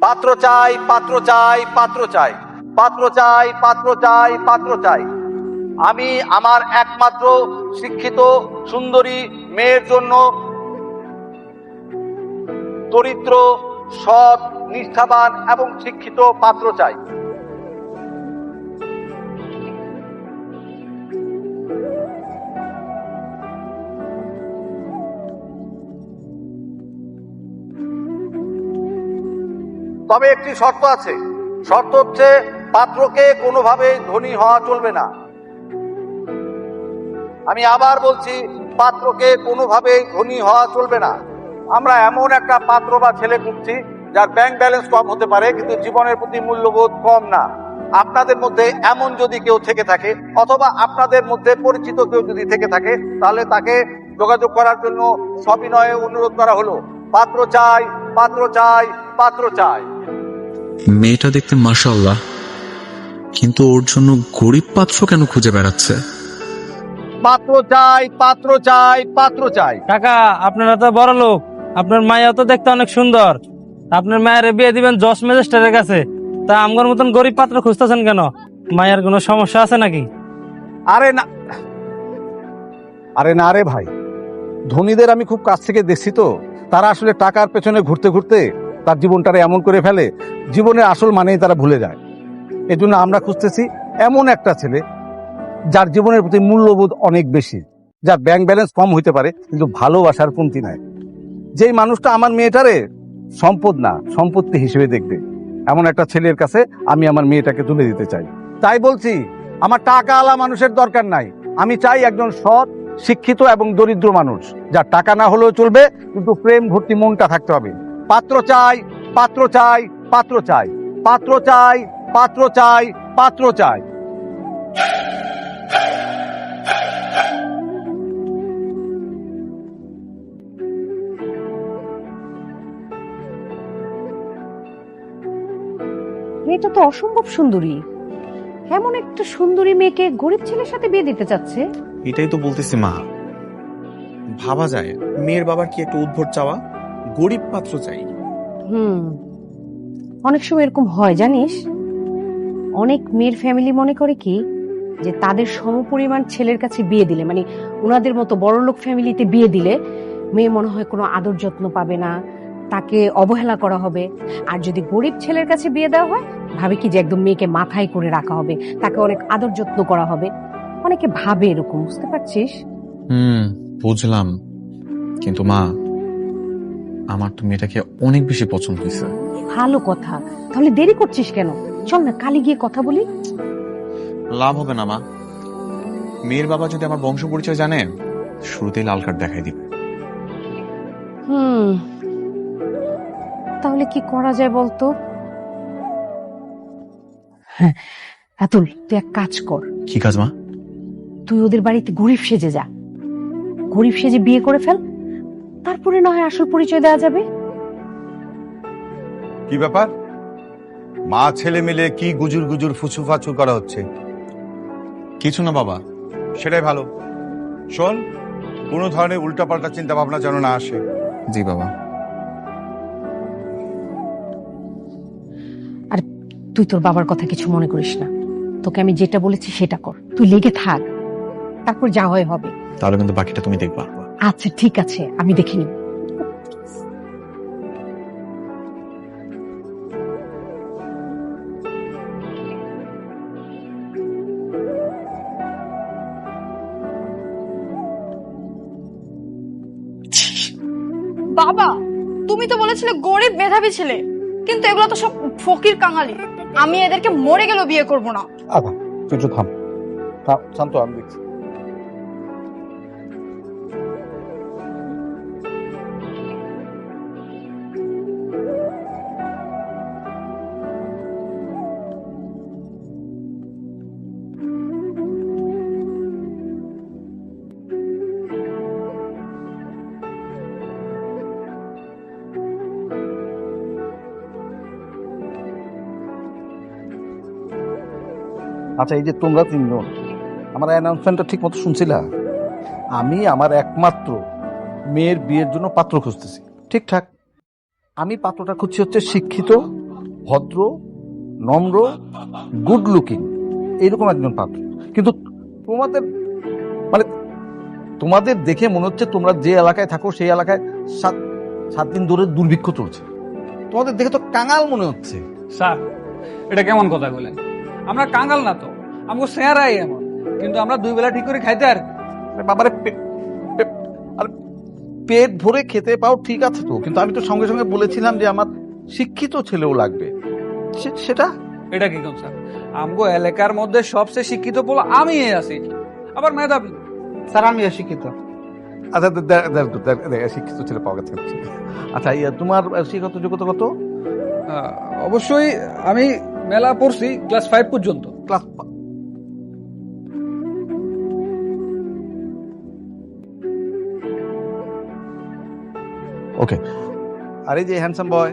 পাত্র চাই, পাত্র চাই, পাত্র চাই, পাত্র চাই, পাত্র চাই, পাত্র চাই। আমি আমার একমাত্র শিক্ষিত সুন্দরী মেয়ের জন্য দরিদ্র, সৎ, নিষ্ঠাবান এবং শিক্ষিত পাত্র চাই। তবে একটি শর্ত আছে। শর্ত হচ্ছে পাত্রকে কোনোভাবে ধনী হওয়া চলবে না। আমি আবার বলছি, পাত্রকে কোনোভাবে ধনী হওয়া চলবে না। আমরা এমন একটা পাত্র বা ছেলে খুঁজছি যার ব্যাংক ব্যালেন্স কম হতে পারে কিন্তু জীবনের প্রতি মূল্যবোধ কম না। আপনাদের মধ্যে এমন যদি কেউ থেকে থাকে অথবা আপনাদের মধ্যে পরিচিত কেউ যদি থেকে থাকে তাহলে তাকে যোগাযোগ করার জন্য সবিনয়ে অনুরোধ করা হলো। পাত্র চাই, পাত্র চাই, পাত্র চাই। মেয়েটা দেখতে মাশাআল্লাহ, কিন্তু ওর জন্য গরিব পাত্র কেন খুঁজে বেড়াচ্ছে? পাত্র চাই, পাত্র চাই, পাত্র চাই। কাকা, আপনারা তো বড় লোক, আপনার মায়া তো দেখতে অনেক সুন্দর। আপনার মায়ের বিয়ে দিবেন জজ ম্যাজিস্ট্রেটের কাছে, তা আমগর মতন গরিব পাত্র খুঁজতেছেন কেন? মায়ের কোনো সমস্যা আছে নাকি? আরে না, আরে না রে ভাই, ধনীদের আমি খুব কাছ থেকে দেখছি তো, তারা আসলে টাকার পেছনে ঘুরতে ঘুরতে তার জীবনটারে এমন করে ফেলে, জীবনের আসল মানেই তারা ভুলে যায়। এই জন্য আমরা খুঁজতেছি এমন একটা ছেলে যার জীবনের প্রতি মূল্যবোধ অনেক বেশি, যার ব্যাংক ব্যালেন্স কম হইতে পারে কিন্তু ভালোবাসার কমতি নাই। যেই মানুষটা আমার মেয়েটারে সম্পদ না সম্পত্তি হিসেবে দেখবে, এমন একটা ছেলের কাছে আমি আমার মেয়েটাকে তুলে দিতে চাই। তাই বলছি, আমার টাকা আলা মানুষের দরকার নাই। আমি চাই একজন সৎ, শিক্ষিত এবং দরিদ্র মানুষ, যার টাকা না হলেও চলবে কিন্তু প্রেম ভর্তি মনটা থাকতে হবে। পাত্র চাই, পাত্র চাই, পাত্র চাই, পাত্র চাই, পাত্র চাই, পাত্র চাই। মেয়েটা তো অসম্ভব সুন্দরী। এমন একটা সুন্দরী মেয়েকে গরিব ছেলের সাথে বিয়ে দিতে চাচ্ছে। এটাই তো বলতেছি মা, ভাবা যায় মেয়ের বাবার কি একটু উদ্ভট চাওয়া, গরিব পাত্র চাই। অনেক সময় এরকম হয় জানিস, অনেক মেয়ের ফ্যামিলি মনে করে কি যে তাদের সমপরিমাণ ছেলের কাছে বিয়ে দিলে, মানে ওনাদের মতো বড়লোক ফ্যামিলিতে বিয়ে দিলে মেয়ে মনে হয় কোনো আদর যত্ন পাবে না, তাকে অবহেলা করা হবে। আর যদি গরিব ছেলের কাছে বিয়ে দেওয়া হয়, ভাবে কি যে একদম মেয়েকে মাথায় করে রাখা হবে, তাকে অনেক আদর যত্ন করা হবে। অনেকে ভাবে এরকম, বুঝতে পারছিস? বুঝলাম, কিন্তু মা আমার তো মেয়েটাকে অনেক বেশি পছন্দ হয়েছে। ভালো কথা, তাহলে দেরি করছিস কেন? চল না কালই গিয়ে কথা বলি। লাভ হবে না মা, মেয়ের বাবা যদি আমার বংশ পরিচয় জানে শুরুতেই লাল কার্ড দেখাই দিবে। তাহলে কি করা যায় বলতো? হ্যাঁ আতুল, তুই এক কাজ কর। কি কাজ মা? তুই ওদের বাড়িতে গরিব সেজে যা, গরিব সেজে বিয়ে করে ফেল, তারপরে না হয় আসল পরিচয় দেওয়া যাবে। কি ব্যাপার, মা ছেলে মিলে কি গুজুর গুজুর ফুচু ফাচু করা হচ্ছে? কিছু না বাবা। সেটাই ভালো। শোন, কোনো ধরনের উল্টাপাল্টা চিন্তা ভাবনা যেন না আসে। জি বাবা। আর তুই তোর বাবার কথা কিছু মনে করিস না, তোকে আমি যেটা বলেছি সেটা কর, তুই লেগে থাক, তারপর যা হয় হবে। তাহলে কিন্তু বাকিটা তুমি দেখবা। আচ্ছা ঠিক আছে, আমি দেখে নিব। বাবা, তুমি তো বলেছিলে গরিব মেধাবী ছেলে, কিন্তু এগুলো তো সব ফকির কাঙালি। আমি এদেরকে মরে গেলেও বিয়ে করব না। আচ্ছা তুই একটু থাম, শান্ত, আমি দেখছি। আচ্ছা, এই যে তোমরা তিনজন আমার অ্যানাউন্সমেন্টটা ঠিক মতো শুনছিলা? আমি আমার একমাত্র মেয়ের বিয়ের জন্য পাত্র খুঁজতেছি। ঠিকঠাক, আমি পাত্রটা খুঁজছি হচ্ছে শিক্ষিত, ভদ্র, নম্র, গুড লুকিং, এইরকম একজন পাত্র। কিন্তু তোমাদের মানে তোমাদের দেখে মনে হচ্ছে তোমরা যে এলাকায় থাকো সেই এলাকায় 7 দিন ধরে দুর্ভিক্ষ চলছে। তোমাদের দেখে তো কাঙাল মনে হচ্ছে। স্যার, এটা কেমন কথা বলেন? আমরা কাঙ্গাল না তো, আমাকে চেহারাই এমন, কিন্তু আমরা 2 বেলা ঠিক করে খাইতে আর বাবারে আরে পেট ভরে খেতে পাও ঠিক আছে তো, কিন্তু আমি তো সঙ্গে সঙ্গে বলেছিলাম যে আমার শিক্ষিত ছেলেও লাগবে। সেটা এটা কি কোন স্যার? আমগো এলাকার মধ্যে সবচেয়ে শিক্ষিত পোলা আমি আছি, আবার মেধাবী। স্যার আমি অশিক্ষিত। আচ্ছা শিক্ষিত ছেলে পাওয়া গেছে। আচ্ছা তোমার শিক্ষাগত যোগ্যতা কত? অবশ্যই আমি মেলা পড়ছি ক্লাস 5 পর্যন্ত। Class okay. আর এই যে হ্যান্ডসাম বয়,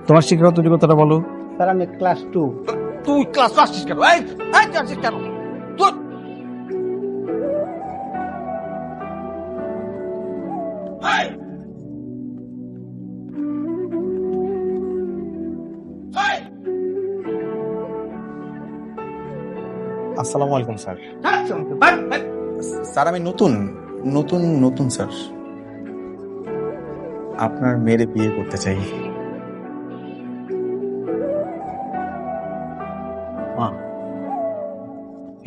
তোমার শিক্ষাগত যোগ্যতাটা বলো। স্যার আমি ক্লাস 2। তুই ক্লাস আসছিস কেন? আসছিস কেন তুই? আসসালামু আলাইকুম স্যার। স্যার আমি নতুন নতুন নতুন স্যার, আপনার মেয়েরে বিয়ে করতে চাই।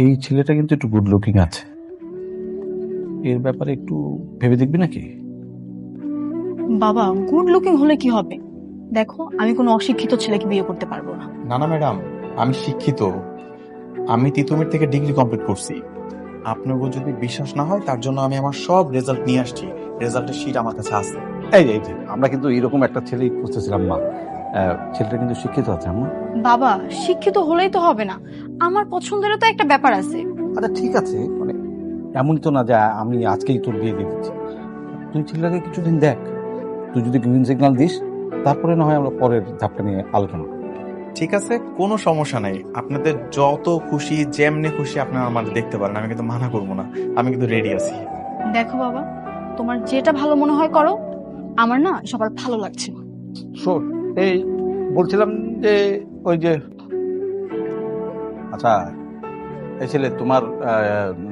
এই ছেলেটা কিন্তু একটু গুড লুকিং আছে, এর ব্যাপারে একটু ভেবে দেখবি নাকি? বাবা, গুড লুকিং হলে কি হবে? দেখো, আমি কোনো অশিক্ষিত ছেলেকে বিয়ে করতে পারবো না। না না ম্যাডাম, আমি শিক্ষিত, আমি তিতুমির থেকে ডিগ্রি কমপ্লিট করছি। আপনার যদি বিশ্বাস না হয় তার জন্য আমি আমার সব রেজাল্ট নিয়ে আসছি, রেজাল্টের শিট আমার কাছে আছে। এই যে আমরা কিন্তু এরকম একটা ছেলেই খুঁজতেছিলাম মা। ছেলেটা কিন্তু শিক্ষিত আছে আম্মা। বাবা, শিক্ষিত হলেই তো হবে না, আমার পছন্দেরও তো একটা ব্যাপার আছে। আচ্ছা ঠিক আছে, মানে এমন তো না যে আমি আজকেই তোর বিয়ে দিয়ে দিচ্ছি। তুই ছেলেটাকে কিছুদিন দেখ, তুই যদি গ্রিন সিগন্যাল দিস তারপরে না হয় আমরা পরের ধাপটা নিয়ে আলোচনা করব। ঠিক আছে, কোনো সমস্যা নাই, আপনাদের যত খুশি যেমনি খুশি আপনারা আমার দেখতে পারেন, আমি কিন্তু মানা করবো না, আমি কিন্তু রেডি আছি। দেখো বাবা, তোমার যেটা ভালো মনে হয় করো, আমার না সবার ভালো লাগছে না। শোন, এই বলছিলাম যে ওই যে আচ্ছা এই ছেলে তোমার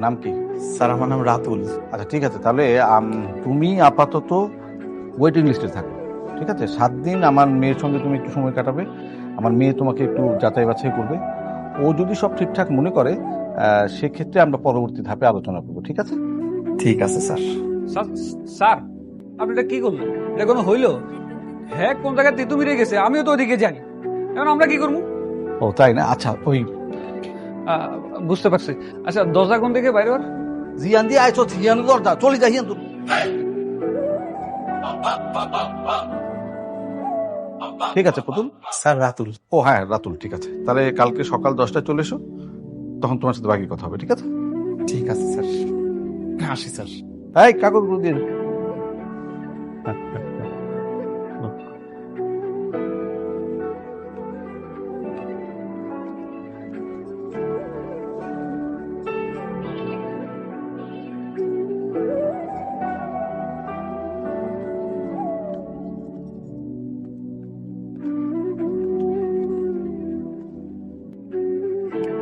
নাম কি? স্যার আমার নাম রাতুল। আচ্ছা ঠিক আছে, তাহলে তুমি আপাতত ওয়েটিং লিস্টে থাকো, ঠিক আছে? 7 দিন আমার মেয়ের সঙ্গে তুমি একটু সময় কাটাবে, আমার মেয়ে তোমাকে একটু যাচাই বাছাই করবে। ও যদি সব ঠিকঠাক মনে করে সেক্ষেত্রে আমরা পরবর্তী ধাপে আলোচনা করবো, ঠিক আছে? ঠিক আছে স্যার। স্যার, আপনি এটা কি করলেন? এটা কোনো হইলো? হ্যাঁ, কোন জায়গায় তিতুমিরে গেছে, আমিও তো ওদিকে জানি, এখন আমরা কি করবো? ও তাই না? আচ্ছা ওই বুঝতে পারছি। আচ্ছা, দরজা কোন দিকে বাইরে? জিয়ান দিয়ে আইছো, জিয়ান দরজা চলে যাই হিয়ান। ঠিক আছে পুতুল। স্যার রাতুল। ও হ্যাঁ রাতুল, ঠিক আছে। তাহলে কালকে সকাল 10টায় চলে এসো, তখন তোমার সাথে বাকি কথা হবে, ঠিক আছে? ঠিক আছে স্যার, আসি স্যার। এই কাগজগুলো দিয়ে দে।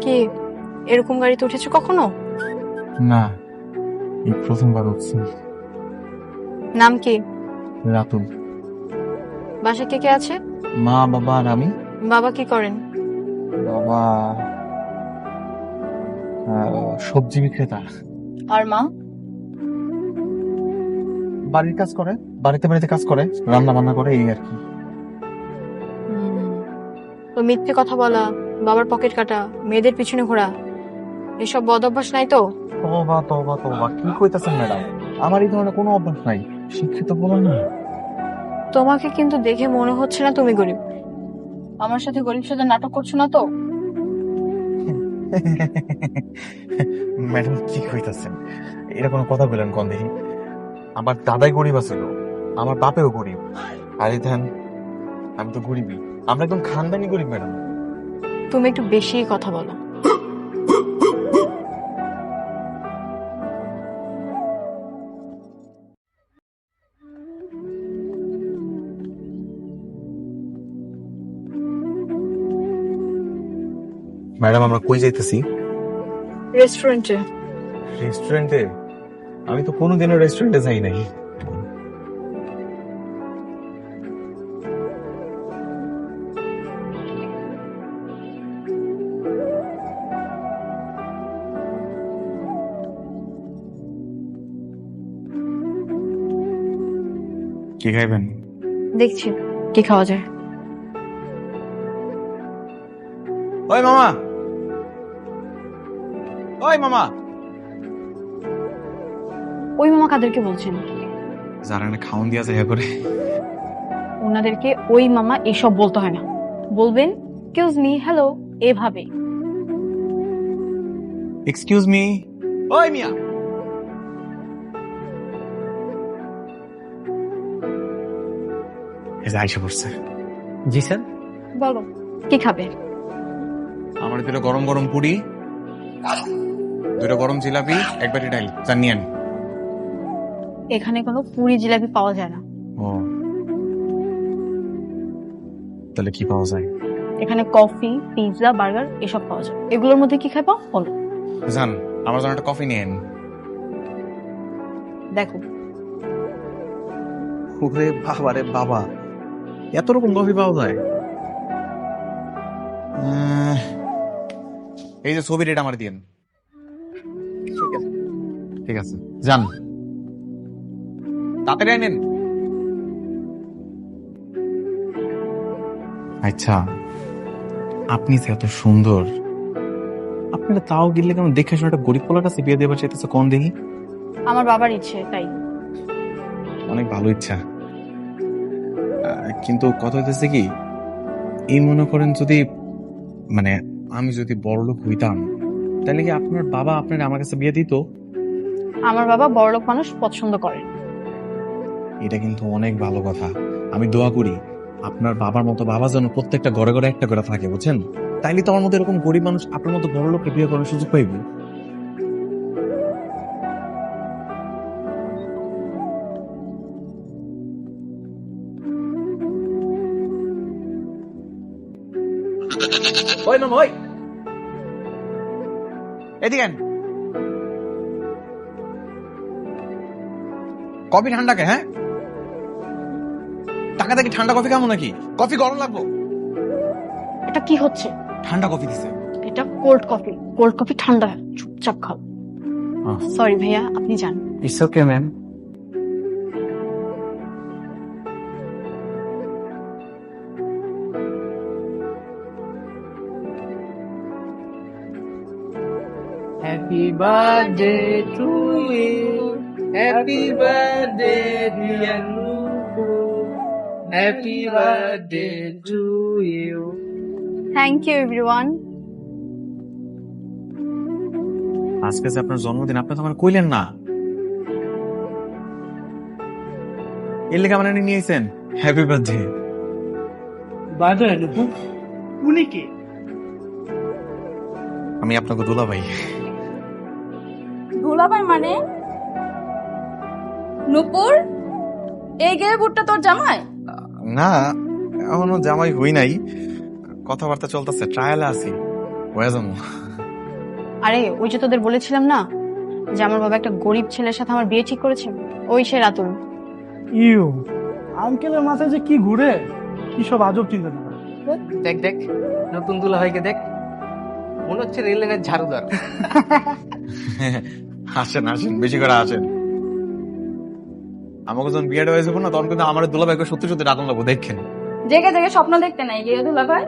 কি এরকম গাড়িতে উঠেছো কখনো? না, এই প্রথমবার উঠছি। নাম কি? রাতুল। বাসায় কে কে আছে? মা, বাবা আর আমি। বাবা কি করেন? বাবা সবজি বিক্রেতা। আর মা? বাড়ির কাজ করে, বাড়িতে বাড়িতে কাজ করে, রান্না বান্না করে, এই আর কি। তো মিথ্যে কথা বলা, বাবার পকেট কাটা, মেয়েদের পিছনে ঘোরা, এসব বদ অভ্যাস নাই তো? তবা তবা তবা, কি কইতাছেন ম্যাডাম? আমার এই ধরনের কোনো অভ্যাস নাই, শিক্ষিত বলো না। তোমাকে কিন্তু দেখে মনে হচ্ছে না তুমি গরিব। আমার সাথে গরিব সাথে নাটক করছো না তো? ম্যাডাম কি কইতাছেন? এটা কোনো কথা বলেন কোন দেখি? আমার দাদাই গরিব আছিল, আমার বাপেও গরিব, আর এই ধ্যান আমি তো গরিবই, আমরা একদম খানদানি গরিব ম্যাডাম। তুমি একটু বেশি কথা বলো। ম্যাডাম আমরা কই যাইতেছি? রেস্টুরেন্টে। রেস্টুরেন্টে? আমি তো কোনোদিনও রেস্টুরেন্টে যাই নাই। কি খাইবেন? দেখছি কি খাওয়া যায়। ওই মামা, ওই মামা। ওই মামা কাদেরকে বলছেন? যারা না খাওন দিয়া যায় করে। ওনাদেরকে ওই মামা এসব বলতে হয় না, বলবেন এক্সকিউজ মি, হ্যালো, এভাবে। এক্সকিউজ মি, ওই মিয়া। এই যে আইসা পড়ছে। জি স্যার। বলো কি খাবে? আমার দুটো গরম গরম পুরি, দুটো গরম জিলাপি, এক বাটি ডাল, চান নিয়েন। এখানে কোনো পুরি জিলাপি পাওয়া যায় না। ও, তাহলে কি পাওয়া যায়? এখানে কফি, পিৎজা, বার্গার এসব পাওয়া যায়। এগুলোর মধ্যে কি খাইবা বলো। জান, আমার জন্য একটা কফি নিয়েন। দেখো ওরে বাবা রে বাবা, এত রকম কফি পাওয়া যায়? এই যে ছবি রেট আমার দিয়েন। ঠিক আছে, যান তাড়াতাড়ি আনেন। আচ্ছা, আপনি যে এত সুন্দর, আপনারা তাও গেলে কেমন দেখে শুনে একটা গরিব পোলার কাছে বিয়ে দেবার চাইতেছে কোন দেখি? আমার বাবার ইচ্ছে তাই। অনেক ভালো ইচ্ছা, কিন্তু কথা হইতেছে কি, এই মনে করেন যদি মানে আমি যদি বড়লোক হইতাম, তাহলে কি আপনার বাবা আপনার আমার কাছে বিয়ে দিত? আমার বাবা বড়লোক মানুষ পছন্দ করেন। এটা কিন্তু অনেক ভালো কথা। আমি দোয়া করি আপনার বাবার মতো বাবা যেন প্রত্যেকটা ঘরে ঘরে একটা করে থাকে, বুঝছেন? তাইলে তো আমার মতো এরকম গরিব মানুষ আপনার মতো বড় লোককে বিয়ে করার সুযোগ পাইব। ওই মামা, ওই এদিকে আন। কফি ঠান্ডা কে? হ্যাঁ, টাকা দেখি ঠান্ডা কফি খাবো নাকি? কফি গরম লাগবো। এটা কি হচ্ছে? ঠান্ডা কফি দিছে। এটা কোল্ড কফি। কোল্ড কফি ঠান্ডা, চুপচাপ খাও। সরি ভাইয়া, আপনি যান। It's okay ma'am. Happy birthday to you. Happy birthday dear Nuku. Happy birthday to you. Thank you everyone. আজকে যে আপনার জন্মদিন, আপনি তো আমার কইলেন না। এর লেগে আমার নিয়ে আইছেন হ্যাপি বার্থডে। বার্থডে নুকু, উনি কি? আমি আপনাকে দুলা ভাই। দুলাভাই মানে? নূপুর, এই গেয়ে বুটটা তোর জামাই? না, এখনো জামাই হই নাই, কথাবার্তা চলতেছে, ট্রায়ালে আছি, হয়ে যাবো। আরে ওই যে তোদের বলেছিলাম না যে আমার বাবা একটা গরিব ছেলের সাথে আমার বিয়ে ঠিক করেছে, ওই সে রাতুল। ইউ আঙ্কেলের মাথায় যে কি ঘুরে, কি সব আজব চিন্তা ধারা। দেখ দেখ, নতুন দুলা ভাইকে দেখ, মনে হচ্ছে রেল লাইনের ঝাড়ুদার। আসেন আসেন, বেশি করে আসেন। আমাকে যখন বিয়েটা হয়ে যাবো না, তখন কিন্তু আমার দুলা ভাইকে সত্যি সত্যি ডাকুন লাগবো, দেখেন। জেগে জেগে স্বপ্ন দেখতে নাই গিয়ে দুলাভাই।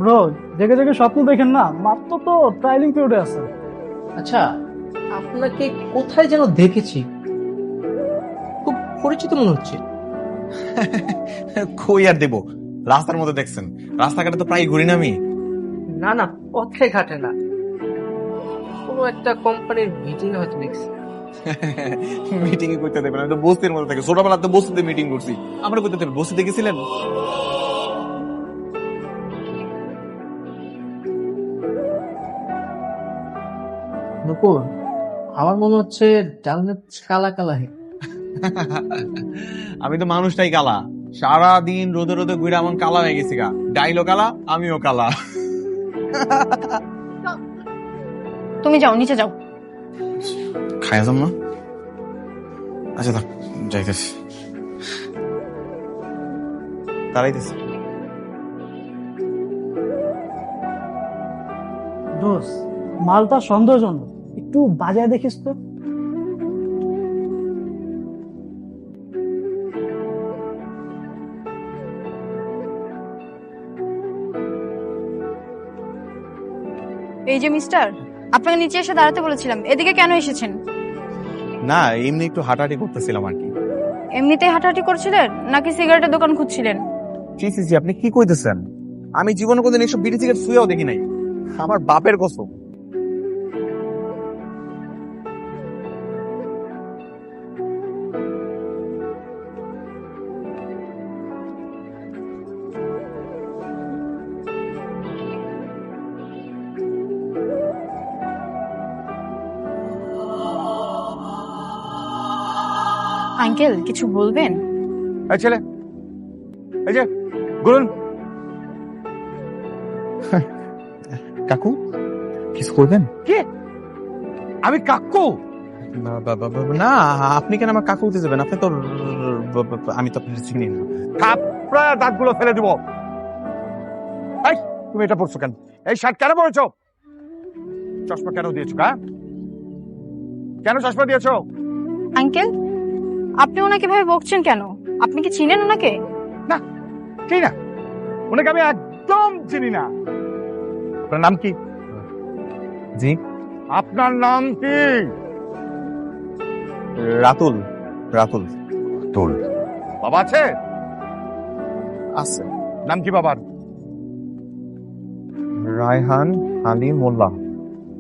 ব্রো, জেগে জেগে স্বপ্ন দেখেন না, মাত্র তো ট্রায়ালিং পিরিয়ডে আছে। আচ্ছা, আপনাকে কোথায় যেন দেখেছি, খুব পরিচিত মনে হচ্ছে। কই আর দেবো, রাস্তার মধ্যে দেখছেন, রাস্তাঘাটে তো প্রায় ঘুরি না আমি। না না, পথে ঘাটে না, কোনো একটা কোম্পানির মিটিং হয়তো দেখছি। মিটিং এ করতে দেবেন, আমি তো বস্তির মধ্যে থাকি, ছোটবেলা তো বস্তিতে মিটিং করছি। আমরা করতে দেবেন, বস্তিতে গেছিলেন? নকুল, আমার মনে হচ্ছে ডালনে কালা কালা হে। আমি তো মানুষটাই কালা, সারাদিন রোদে রোদে ঘুরে আমার কালা হয়ে গেছি গা। ডাইলো কালা, আমিও কালা। তুমি যাও, নিচে যাও। খাইয়া যাম না? আচ্ছা থাক, যাইতেছি। দাঁড়াইতেছি। দোষ মালটা সন্দেহজনক, একটু বাজায় দেখিস তো। এই যে মিস্টার, আপনাকে নিচে এসে দাঁড়াতে বলেছিলাম, এদিকে কেন এসেছেন? না, এমনি একটু হাঁটাহাঁটি করতেছিলাম আর কি। এমনিতেই হাঁটাহাঁটি করছিলেন নাকি সিগারেটের দোকান খুঁজছিলেন? জি জি জি, আপনি কি কইতেছেন? আমি জীবনে কোনদিন এইসব বিড়ি সিগারেট ছুঁয়েও দেখি নাই। আমার বাপের কসম। আঙ্কেল, কিছু বলবেন? এই ছেলে, এই যে গুরুন, কাকু কিছু করবেন? কি আমি কাকু? না, আপনি কেন আমার কাকু হতে যাবেন? আপনি তো আমি তো আপনার চিনি না। থাপড়া দাঁতগুলো ফেলে দিব। এই, তুমি এটা পড়ছো কেন? এই শার্ট কেন পরেছো? চশমা কেন দিয়েছো? কেন চশমা দিয়েছো? আঙ্কেল, আপনি ওনাকে ভাবে বকছেন কেন? আপনি কি চিনেন ওনাকে? না, চিনি না, ওনাকে আমি একদম চিনি না। আপনার নাম কি? জি, আপনার নাম কি? রাতুল। রাতুল। তুল। বাবা আছে? আছে। নাম কি বাবার? রায়হান আলী মোল্লা।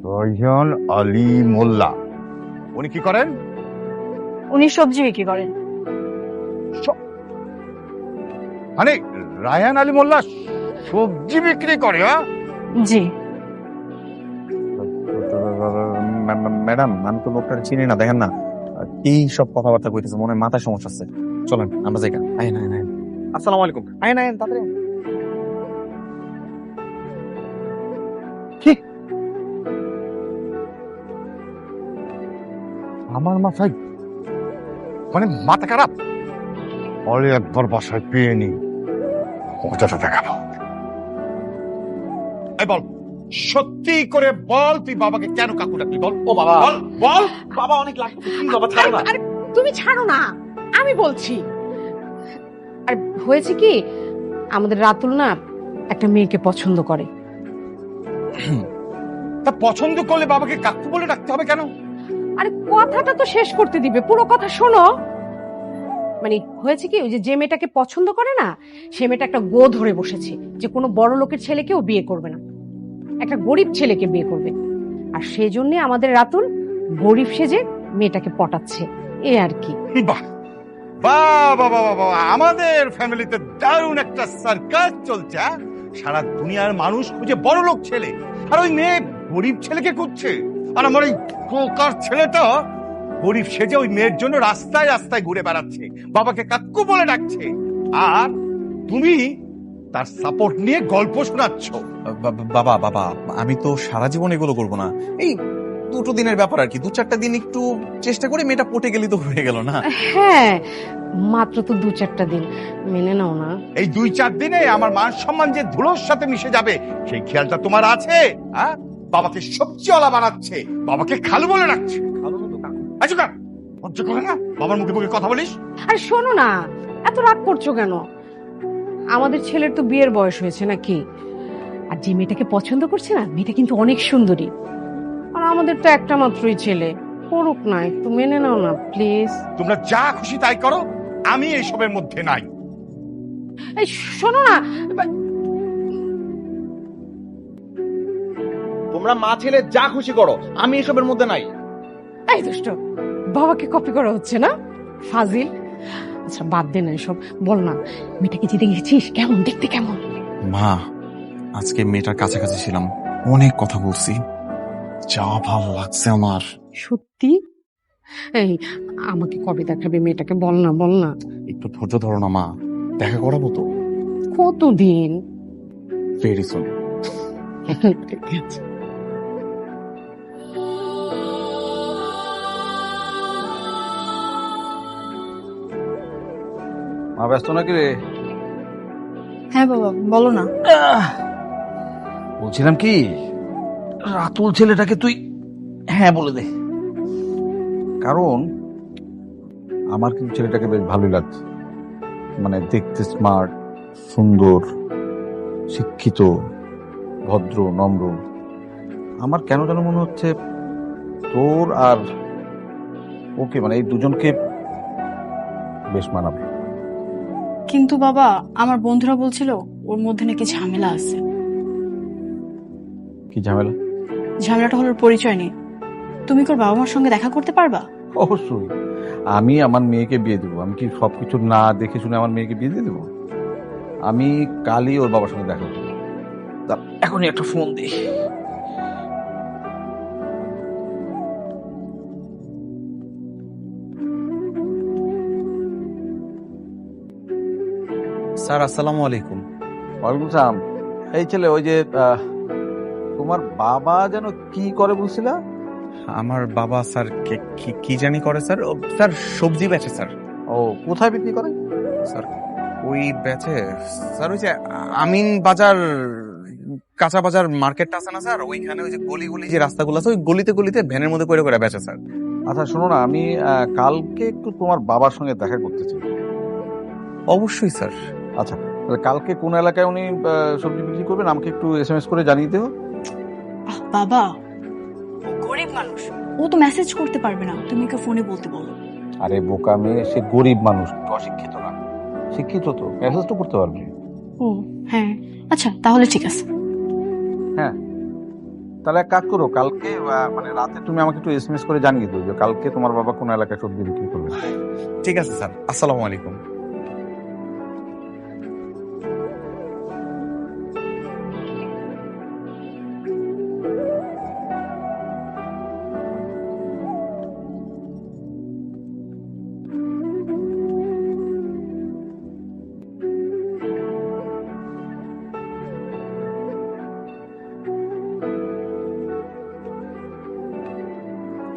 রায়হান আলী মোল্লা। উনি কি করেন? উনি সবজি বিক্রি করেন। মানে রায়হান আলী মোল্লা সবজি বিক্রি করে? জি। ম্যাডাম, আমি তো লোকটা চিনি না, দেখেন না কি সব কথাবার্তা কইতেছে, মনে হয় মাথায় সমস্যা আছে। চলেন আমরা যাই। আইন আইন আইন। আসসালামু আলাইকুম। আইন আইন তাড়াতাড়ি। কি আমার মাথায় মানে মাথা খারাপ? বলে একবার বাসায় পেয়ে নি, মজাটা দেখাবো। এই বল, সত্যি করে বল, তুই বাবাকে কেন কাকু ডাকলি? বল। ও বাবা, বল বল। বাবা অনেক লাগবে, প্লিজ বাবা ছাড়ো না। আরে তুমি ছাড়ো না, আমি বলছি। আর হয়েছে কি, আমাদের রাতুল না একটা মেয়েকে পছন্দ করে। তা পছন্দ করলে বাবাকে কাকু বলে ডাকতে হবে কেন? আরে কথাটা তো শেষ করতে দিবে, পুরো কথা শোনো। মানে হয়েছে কি, ওই যে মেয়েটাকে পছন্দ করে না, সে মেয়েটা একটা গো ধরে বসেছে যে কোনো বড় লোকের ছেলেকেও বিয়ে করবে না, একটা গরিব ছেলেকে বিয়ে করবে। আর সেই জন্য আমাদের রাতুল গরিব সেজে মেয়েটাকে পটাচ্ছে, এ আর কি। বাহ বাহ বাহ বাহ বাহ, আমাদের ফ্যামিলিতে দারুণ একটা সার্কাস চলছে। সারা দুনিয়ার মানুষ খুঁজে বড় লোক ছেলে, আর ওই মেয়ে গরিব ছেলেকে খুঁজছে। আর আমার এই প্রকার ছেলেটা গরিব সেজে ওই মেয়ের জন্য রাস্তায় রাস্তায় ঘুরে বেড়াচ্ছে, বাবাকে কাকু বলে ডাকছে, আর তুমি তার সাপোর্ট নিয়ে গল্প শোনাচ্ছ। বাবা বাবা, আমি তো সারা জীবন এগুলো করবো না। এই দুটো দিনের ব্যাপার আর কি, 2-4টা দিন একটু চেষ্টা করে মেয়েটা পটে গেলি তো হয়ে গেল না? হ্যাঁ, মাত্র তো 2-4টা দিন, মেনে নাও না। এই 2-4 দিনে আমার মান সম্মান যে ধুলোর সাথে মিশে যাবে, সেই খেয়ালটা তোমার আছে? হ্যাঁ, বাবাকে সবজিওয়ালা বানাচ্ছে, বাবাকে খালু বলে রাখছে। খালু তো কাকু। আচ্ছা কার লজ্জা করে না বাবার মুখে মুখে কথা বলিস? আরে শোনো না, এত রাগ করছো কেন? আমাদের ছেলের তো বিয়ের বয়স হয়েছে নাকি? আর যে মেয়েটাকে পছন্দ করছে না, মেয়েটা কিন্তু অনেক সুন্দরী। আর আমাদের তো একটা মাত্রই ছেলে, করুক না, একটু মেনে নাও না প্লিজ। তোমরা যা খুশি তাই করো, আমি এইসবের মধ্যে নাই। এই শোনো না, তোমরা মা ছেলে যা খুশি করো, আমি এসবের মধ্যে নাই। এই দুষ্ট, বাবাকে কপি করা হচ্ছে না, ফাজিল। আচ্ছা বাদ দে না এসব, বল না মেয়েটাকে যেতে গেছিস, কেমন দেখতে, কেমন? মা, আজকে মেয়েটার কাছাকাছি ছিলাম, অনেক কথা বলছি, যা ভালো লাগছে আমার। সত্যি? এই আমাকে কবে দেখাবে মেয়েটাকে, বল না বল না। একটু ধৈর্য ধরো না মা, দেখা করাবো তো। কতদিন? Very soon. মা ব্যস্ত নাকি রে? হ্যাঁ বাবা, বলো না। বলছিলাম কি, রাতুল ছেলেটাকে তুই হ্যাঁ বলে দে, কারণ আমার কিন্তু ছেলেটাকে বেশ ভালোই লাগছে। মানে দেখতে স্মার্ট, সুন্দর, শিক্ষিত, ভদ্র, নম্র। আমার কেন যেন মনে হচ্ছে তোর আর ওকে, মানে এই দুজনকে বেশ মানাবে। কিন্তু বাবা, আমার বন্ধুরা বলছিল ওর মধ্যে নাকি ঝামেলা আছে। কি ঝামেলা? ঝামেলাটা হলো ওর পরিচয় নেই। তুমি কি ওর বাবা মার সঙ্গে দেখা করতে পারবা? অবশ্যই, আমি আমার মেয়েকে বিয়ে দেবো। আমি কি সবকিছু না দেখে শুনে আমার মেয়েকে বিয়ে দিয়ে দেবো? আমি কালই ওর বাবার সঙ্গে দেখা করবো। এখনই একটা ফোন দিই। স্যার আসসালামু আলাইকুম। ওয়ালাইকুম সালাম। এই ছেলে, ওই যে তোমার বাবা যেন কি করে বলছিলা? আমার বাবা স্যার কি জানি করে স্যার। স্যার সবজি বেচে স্যার। ও, কোথায় বিক্রি করে? স্যার ওই বেচে স্যার, ওই যে আমিন বাজার, কাঁচা বাজার মার্কেটটা আছে না স্যার, ওইখানে ওই যে গলি গলি যে রাস্তাগুলো আছে, ওই গলিতে গলিতে ভ্যানের মধ্যে করে করে বেচে স্যার। আচ্ছা শোনো না, আমি কালকে একটু তোমার বাবার সঙ্গে দেখা করতে চাই। অবশ্যই স্যার। আচ্ছা, তাহলে কালকে কোন এলাকায় উনি সবজি বিক্রি করবেন আমাকে একটু SMS করে জানিয়ে দিও। বাবা, ও গরিব মানুষ, ও তো মেসেজ করতে পারবে না, তুমি ওকে ফোনে বলতে বলো। আরে বোকা মেয়ে, সে গরিব মানুষ, অশিক্ষিত না। শিক্ষিত তো, মেসেজ তো করতে পারবে। ও হ্যাঁ, আচ্ছা তাহলে ঠিক আছে। হ্যাঁ, তাহলে এক কাজ করো, কালকে মানে রাতে তুমি আমাকে একটু SMS করে জানিয়ে দিও যে কালকে তোমার বাবা কোন এলাকায় সবজি বিক্রি করবে। ঠিক আছে স্যার, আসসালামু আলাইকুম।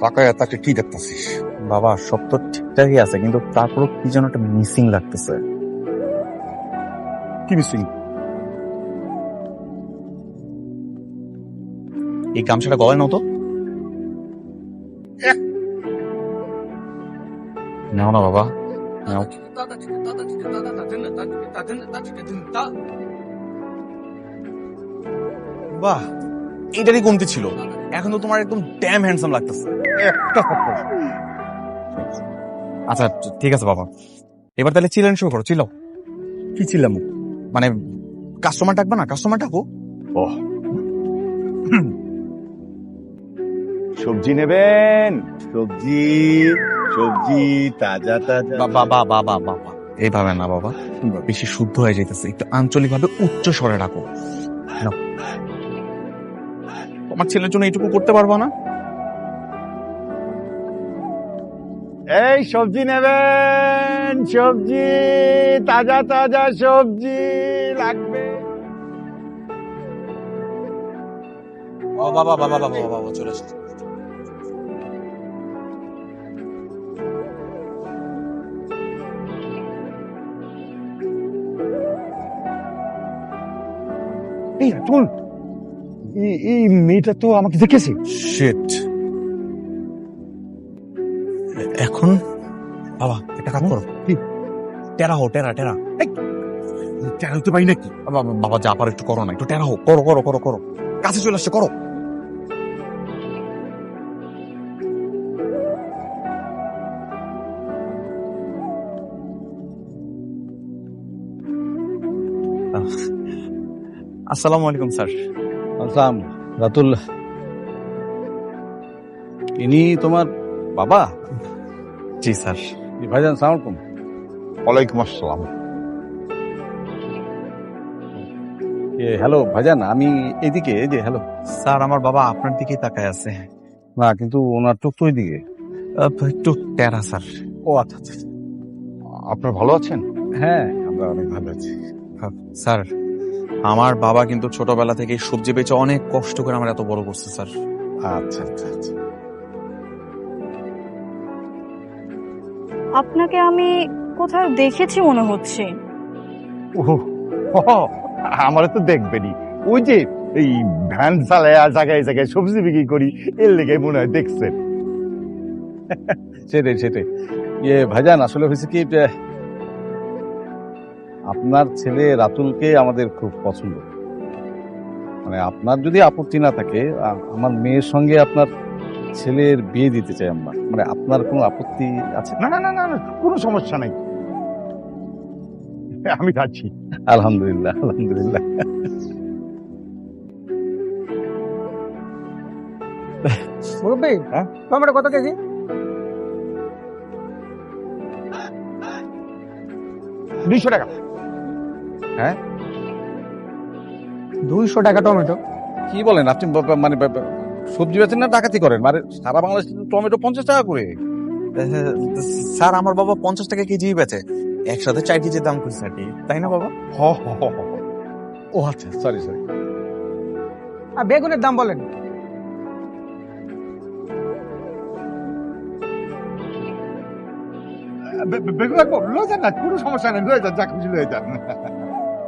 তাকায় তাকে কি দেখতেছিস? বাবা সব তো ঠিকঠাকই আছে, কিন্তু তারপরও কি যেন একটা মিসিং লাগতেছে। কি মিসিং? এই গামছাটা গলায় নাও তো। নাও না বাবা, নাও। বাহ, এইটারই কমতি ছিল। এখন তো তোমার একদম ড্যাম হ্যান্ডসাম লাগতেছে। আচ্ছা ঠিক আছে বাবা, এবার তাহলে চিল্লানো শুরু করো। চিল্লাও। কি ছিলাম? মানে কাস্টমার ডাকবা না? কাস্টমার ডাকো। ও, সবজি নেবেন? সবজি, সবজি তাজা তাজা। বাবা বাবা বাবা বাবা, এইভাবে না বাবা, বেশি শুদ্ধ হয়ে যাইতেছে। একটু আঞ্চলিক ভাবে উচ্চ স্বরে ডাকো। নাও। তোমার ছেলের জন্য এইটুকু করতে পারবা না? এই সবজি নেবেন? সবজি তাজা তাজা সবজি লাগবে। ও বাবা বাবা বাবা বাবা, চলে এসেছে। এই রাতুল, এই মেয়েটা তো আমাকে দেখেছে। শিট। এখন বাবা একটা কাজ করো। কি? টেরা হো, টেরা টেরা। টেরা হতে পারি নাকি? বাবা বাবা, যা পারো একটু করো না, একটু টেরা হো। করো করো করো করো, কাছে চলে আসছে, করো। আসসালামু আলাইকুম স্যার। আসসালাম। রাতুল, ইনি তোমার বাবা? জি স্যার। ভাইজান সালাম আলাইকুম। ওয়ালাইকুম আসসালাম। হ্যালো ভাইজান, আমি এদিকে। এই যে হ্যালো। স্যার আমার বাবা আপনার দিকেই তাকায় আছে। না, কিন্তু ওনার চোখ তো ওইদিকে। একটু টেরা স্যার। ও আচ্ছা আচ্ছা। আপনার ভালো আছেন? হ্যাঁ, আমরা অনেক ভালো আছি। স্যার আমার বাবা কিন্তু ছোটবেলা থেকে সবজি বেচে অনেক কষ্ট করে আমার এত বড় করছে স্যার। আচ্ছা আচ্ছা আচ্ছা। আপনাকে আমি কোথাও দেখেছি মনে হচ্ছে। আমার তো দেখবেনি, ওই যে এই ভ্যান চালায় জায়গায় জায়গায় সবজি বিক্রি করি, এর লেগে মনে হয় দেখছেন। সেটাই সেটাই। ভাইজান আসলে হয়েছে কি, আপনার ছেলে রাতুলকে আমাদের খুব পছন্দ। মানে আপনার যদি আপত্তি না থাকে, আমার মেয়ের সঙ্গে আপনার ছেলের বিয়ে দিতে চাই আমরা। মানে আপনার কোনো আপত্তি আছে? না না না না না, কোনো সমস্যা নাই, আমি যাচ্ছি। আলহামদুলিল্লাহ আলহামদুলিল্লাহ। মুরব্বী, হ্যাঁ? টমেটো কত কেজি? 200 টাকা। 200 টাকা টমেটো? কি বলেন আপনি? মানে সবজি বেচেন না ডাকাতি করেন? মানে সারা বাংলাদেশে টমেটো 50 টাকা করে। স্যার আমার বাবা 50 টাকা কেজি বেচে, একসাথে 4 কেজির দাম করছে আর কি, তাই না বাবা? হ হ হ হ। ও আচ্ছা, সরি সরি। আর বেগুনের দাম বলেন। বেগুন রাখবো, লয়ে যান না, কোনো সমস্যা নেই, লয়ে যান, যা খুশি লয়ে যান।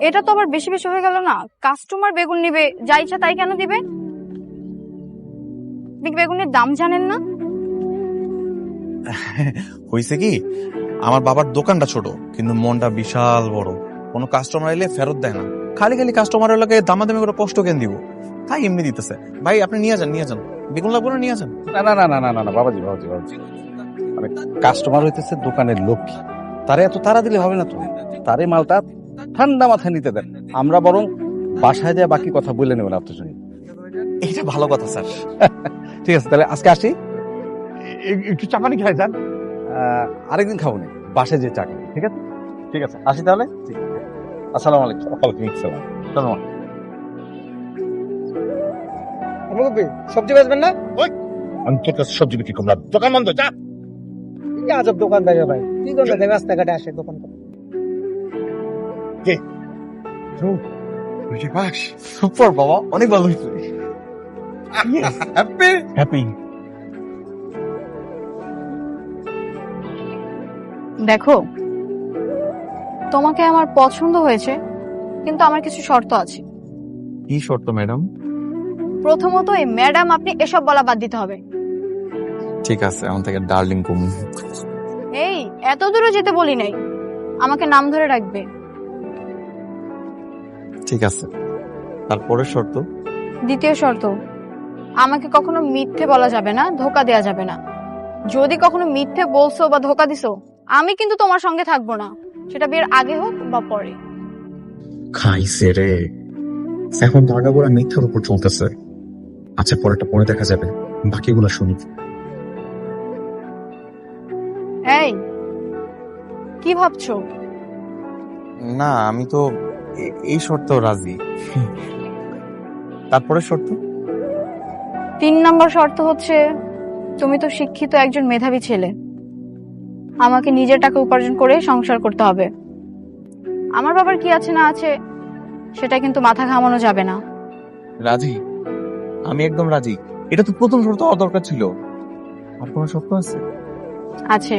এটা তো আবার বেশি বেশি হয়ে গেল না? কাস্টমার বেগুন নিবে, যা ইচ্ছা তাই কেন দিবে? বেগুনের দাম জানেন না? হয়েছে কি, আমার বাবার দোকানটা ছোট কিন্তু মনটা বিশাল বড়। কোনো কাস্টমার এলে ফেরত দেয় না, খালি খালি কাস্টমারের লোকে দামাদামি করে কষ্ট কেন দিব, তাই এমনি দিতেছে। ভাই আপনি নিয়ে যান বেগুন লাগবে না, নিয়ে যান। না না না না না না না বাবাজি বাবাজি বাবাজি, মানে কাস্টমার হইতেছে দোকানের লক্ষ্মী, তারে এত তাড়া দিলে হবে না তো। তারে মালটা ঠান্ডা মাথায় নিতে দেন, আমরা বরং বাসায় যায় বাকি কথা বলে নেবেন আপনার সঙ্গে। এইটা ভালো কথা স্যার। ঠিক আছে, তাহলে আজকে আসি। একটু চা পানি খাই যান। আরেকদিন খাবো না, বাসায় যে চা খাবো। ঠিক আছে ঠিক আছে, আসি তাহলে। ঠিক আছে, আসসালামু আলাইকুম। ওয়ালাইকুম আসসালাম। ধন্যবাদ। মুরব্বী, সবজি বেচবেন না? আমি তোর কাছে সবজি বিক্রি করবো না, দোকান বন্ধ, যা। কি আজব দোকান থাকে ভাই, কি জন্য রাস্তাঘাটে আসে দোকান করে? সুপার বাবা, অনেক ভালো হয়েছে। হ্যাপি। দেখো, তোমাকে আমার পছন্দ হয়েছে, কিন্তু আমার কিছু শর্ত আছে। কি শর্ত ম্যাডাম? প্রথমত, এই ম্যাডাম আপনি এসব বলা বাদ দিতে হবে। ঠিক আছে, আমার থেকে ডার্লিং কম। এই এত দূরে যেতে বলি নাই, আমাকে নাম ধরে রাখবে। ঠিক আছে, তারপরে শর্ত? দ্বিতীয় শর্ত, আমাকে কখনো মিথ্যে বলা যাবে না, ধোকা দেয়া যাবে না। যদি কখনো মিথ্যে বলছো বা ধোকা দিছো, আমি কিন্তু তোমার সঙ্গে থাকবো না, সেটা বিয়ের আগে হোক বা পরে। খাইছে রে, এখন তো আগাগোড়া মিথ্যার উপর চলতেছে। আচ্ছা, পরেরটা পরে দেখা যাবে, বাকিগুলো শুনি। এই কি ভাবছো? না, আমি তো এই শর্তেও রাজি। তারপরে শর্ত? 3 নম্বর শর্ত হচ্ছে, তুমি তো শিক্ষিত একজন মেধাবী ছেলে, আমাকে নিজের টাকা উপার্জন করে সংসার করতে হবে। আমার বাবার কি আছে না আছে সেটা কিন্তু মাথা ঘামানো যাবে না। রাজি, আমি একদম রাজি। এটা তো প্রথম শর্ত হওয়া দরকার ছিল। আর কোনো শর্ত আছে? আছে,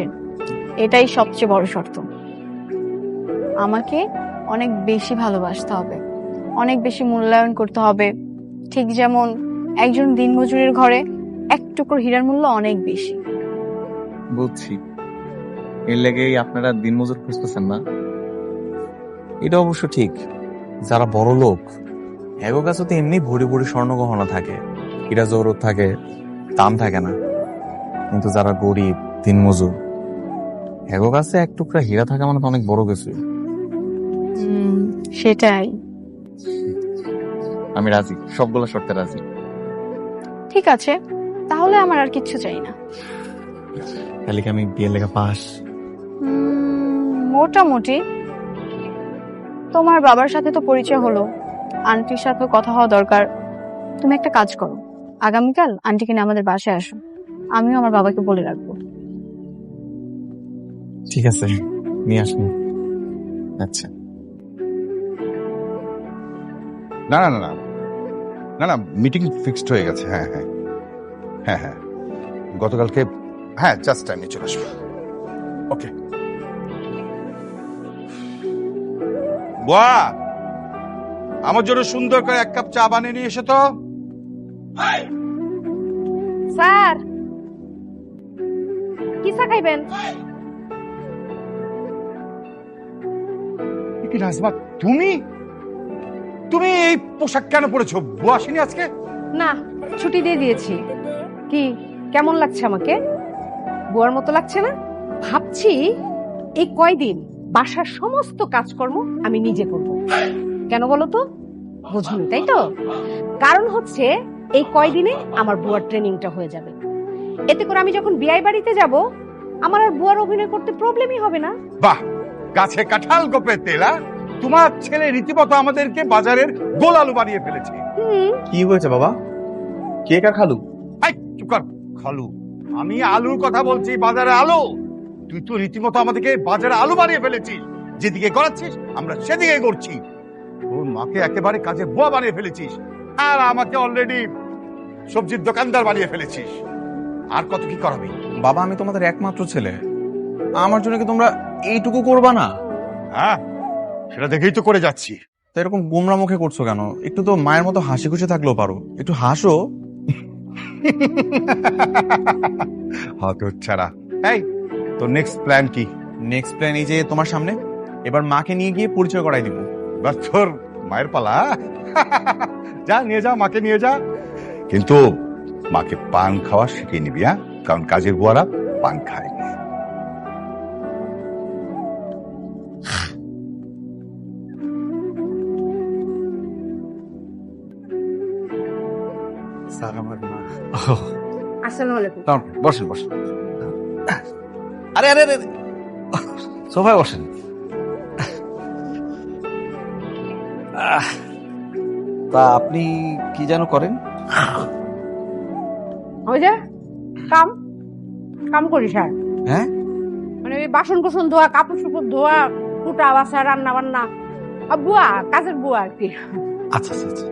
এটাই সবচেয়ে বড় শর্ত। আমাকে অনেক বেশি ভালোবাসতে হবে, অনেক বেশি মূল্যায়ন করতে হবে। ঠিক যেমন একজন দিনমজুরের ঘরে এক টুকরো হীরার মূল্য অনেক বেশি। বুঝছি, এর লেগেই আপনারা দিনমজুর খুঁজতেছেন না। এটা অবশ্য ঠিক, যারা বড় লোক এগো কাছে তো এমনি ভরি ভরি স্বর্ণ গহনা থাকে, হীরা জহরত থাকে, দাম থাকে না। কিন্তু যারা গরিব দিনমজুর, এগো কাছে এক টুকরা হীরা থাকা মানে তো অনেক বড় কিছু। সেটাই। আমি রাজি, সবগুলো শর্তে রাজি। ঠিক আছে, তাহলে আমার আর কিচ্ছু চাই না। তাহলে কি আমি বিয়ের লেখা পাস? মোটামুটি। তোমার বাবার সাথে তো পরিচয় হলো, আন্টির সাথে কথা হওয়া দরকার। তুমি একটা কাজ করো, আগামীকাল আন্টিকে নিয়ে আমাদের বাসায় আসো, আমিও আমার বাবাকে বলে রাখবো। ঠিক আছে, নিয়ে আসুন। আচ্ছা। না না না না না না মিটিং ফিক্সড হয়ে গেছে। হ্যাঁ হ্যাঁ হ্যাঁ হ্যাঁ গতকালকে, হ্যাঁ জাস্ট টাইমে চলে আসবো। ওকে বুয়া, আমার জন্য সুন্দর করে এক কাপ চা বানিয়ে নিয়ে এসো তো। স্যার কি চা খাইবেন? কি নাজমা, তুমি তুমি এই পোশাক কেন পরেছো? বুয়া আসেনি আজকে? না, ছুটি দিয়ে দিয়েছি। কি কেমন লাগছে আমাকে? বুয়ার মতো লাগছে না? ভাবছি এই কয়দিন বাসার সমস্ত কাজকর্ম আমি নিজে করব। কেন বলো তো? বুঝুনি তাই তো? কারণ হচ্ছে এই কয়দিনে আমার বুয়ার ট্রেনিংটা হয়ে যাবে। এতে করে আমি যখন বিয়ে বাড়িতে যাব, আমার আর বুয়ার অভিনয় করতে প্রবলেমই হবে না। বাহ, গাছে কাঁঠাল গোপে তেলা। তোমার ছেলে রীতিমতো আমাদেরকে বাজারের গোল আলু বানিয়ে ফেলেছে। কি হয়েছে বাবা? কে কার খালু? আই চুপ কর, খালু। আমি আলুর কথা বলছি, বাজারে আলু। তুই তো রীতিমতো আমাদেরকে বাজারে আলু বানিয়ে ফেলেছিস। যেদিকে গড়াচ্ছিস আমরা সেদিকে গড়ছি। তোর মাকে একেবারে কাজে বুয়া বানিয়ে ফেলেছিস, আর আমাকে অলরেডি সবজির দোকানদার বানিয়ে ফেলেছিস। আর কত কি করাবি? বাবা, আমি তোমাদের একমাত্র ছেলে, আমার জন্য কি তোমরা এইটুকু করবা না? হ্যাঁ, সেটা দেখেই তো করে যাচ্ছি। তো এরকম গোমরা মুখে করছো কেন? একটু তো মায়ের মতো হাসি খুশি থাকলেও পারো, একটু হাসো। হতচ্ছাড়া। এই, তোর নেক্সট প্ল্যান কি? নেক্সট প্ল্যান এই যে তোমার সামনে, এবার মাকে নিয়ে গিয়ে পরিচয় করাই দিব। এবার তোর মায়ের পালা। যা নিয়ে যা, মাকে নিয়ে যা। কিন্তু মাকে পান খাওয়া শিখিয়ে নিবি, হ্যাঁ? কারণ কাজের বুয়ারা পান খায়। স্যার আমার মা। আসসালামু আলাইকুম। বসেন বসেন। আরে আরে আরে, সোফায় বসেন। তা আপনি কি যেন করেন? ওই যে কাম কাম করিস আর হ্যাঁ, মানে ওই বাসন কোসন ধোয়া, কাপড় চোপড় ধোয়া, কুটা বাসা, রান্না বান্না। বুয়া, কাজের বুয়া আর কি। আচ্ছা আচ্ছা আচ্ছা,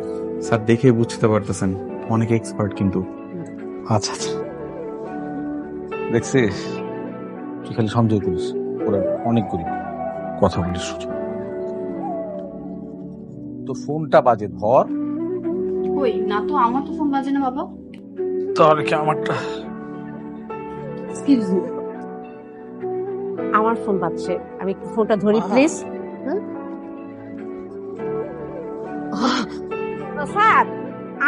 স্যার দেখে বুঝতে পারতেছেন অনেক এক্সপার্ট কিন্তু। আচ্ছা আচ্ছা, দেখছিস তুই খালি সন্দেহ করিস, ওরা অনেক গরিব, কথা বলিস শুধু। তো ফোনটা বাজে, ধর। কই না তো, আমার তো ফোন বাজে না বাবা। তাহলে কি আমারটা? এক্সকিউজ মি, আমার ফোন বাজছে, আমি একটু ফোনটা ধরি প্লিজ। স্যার,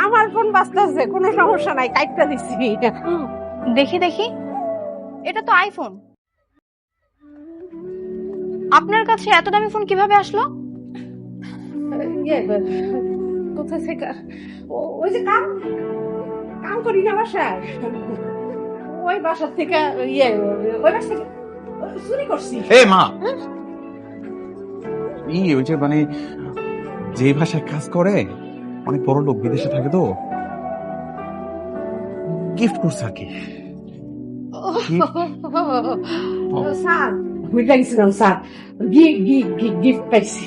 আমার ফোন বাজতেছে, কোনো সমস্যা নাই, কাইটটা দিচ্ছি। দেখি দেখি, এটা তো আইফোন। আপনার কাছে এত দামি ফোন কিভাবে আসলো? কোথায় থেকে? ওই যে কাম কাম করি না বাসায়, ওই বাসার থেকে ওই বাসা থেকে চুরি করছি। এ মা, ওই যে মানে যে ভাষায় কাজ করে, অনেক বড় লোক, বিদেশে থাকে, তো গিফট করছে আর কি। স্যার বুঝতে গেছিলাম স্যার, গিফট পাইছি।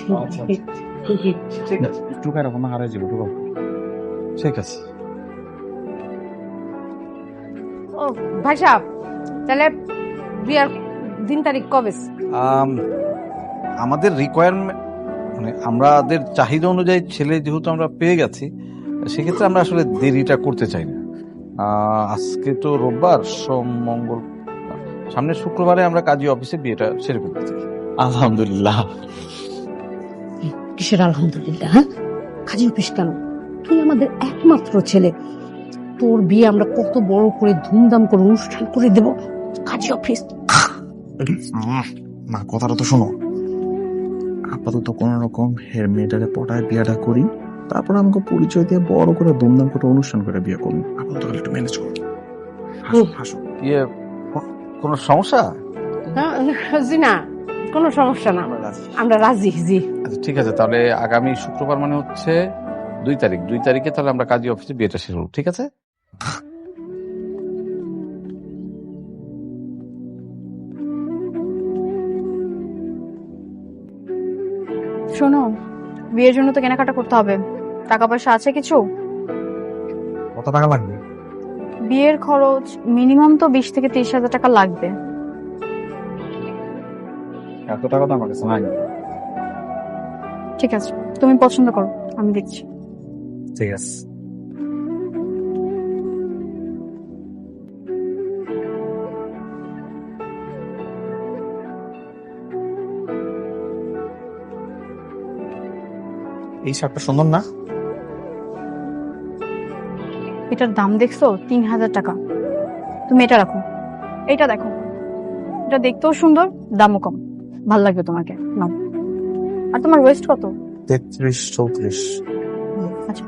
ঠিক আছে, টুকা এরকম হারাই যাবো, টুকা। ঠিক আছে। ও ভাই সাহেব, তাহলে বিয়ার দিন তারিখ কবে? আমাদের রিকোয়ারমেন্ট মানে আমাদের চাহিদা অনুযায়ী ছেলে যেহেতু আমরা পেয়ে গেছি, সেক্ষেত্রে আমরা আসলে দেরিটা করতে চাই না। আজকে তো রোববার, সোম, মঙ্গল, সামনের শুক্রবারে আমরা কাজী অফিসে বিয়েটা সেরে ফেলতে চাই। আলহামদুলিল্লাহ। কিসের আলহামদুলিল্লাহ? হ্যাঁ, কাজী অফিস কেন? তুই আমাদের একমাত্র ছেলে, তোর বিয়ে আমরা কত বড় করে ধুমধাম করে অনুষ্ঠান করে দেব। কাজী অফিস মা, কথাটা তো শোনো। আপাতত কোন রকম হের মেয়েটারে পটায় বিয়েটা করি, তারপর আমাকে পরিচয় দিয়ে বড় করে ধুমধাম করে অনুষ্ঠান করে বিয়ে করুন। আপাতত একটু ম্যানেজ করো। হাসো। কোনো সমস্যা? জি না, কোনো সমস্যা না, আমরা রাজি। জি আচ্ছা ঠিক আছে, তাহলে আগামী শুক্রবার মানে হচ্ছে 2 তারিখ, 2 তারিখে তাহলে আমরা কাজী অফিসে বিয়েটা সেরে হলো, ঠিক আছে? শোনো, বিয়ের জন্য তো কেনাকাটা করতে হবে, টাকা পয়সা আছে কিছু? কত টাকা লাগবে? বিয়ের খরচ মিনিমাম তো 20 থেকে 30 হাজার টাকা লাগবে। এত টাকা তো আমার কাছে নাই। ঠিক আছে, তুমি পছন্দ করো, আমি দিচ্ছি। ঠিক আছে। এই শার্টটা সুন্দর না? এটার দাম দেখছো 3000 টাকা। তুমি এটা রাখো, এটা দেখো, এটা দেখতেও সুন্দর, দামও কম, ভাল লাগবে তোমাকে, নাও। আর তোমার ওয়েস্ট কত? 33-34। আচ্ছা,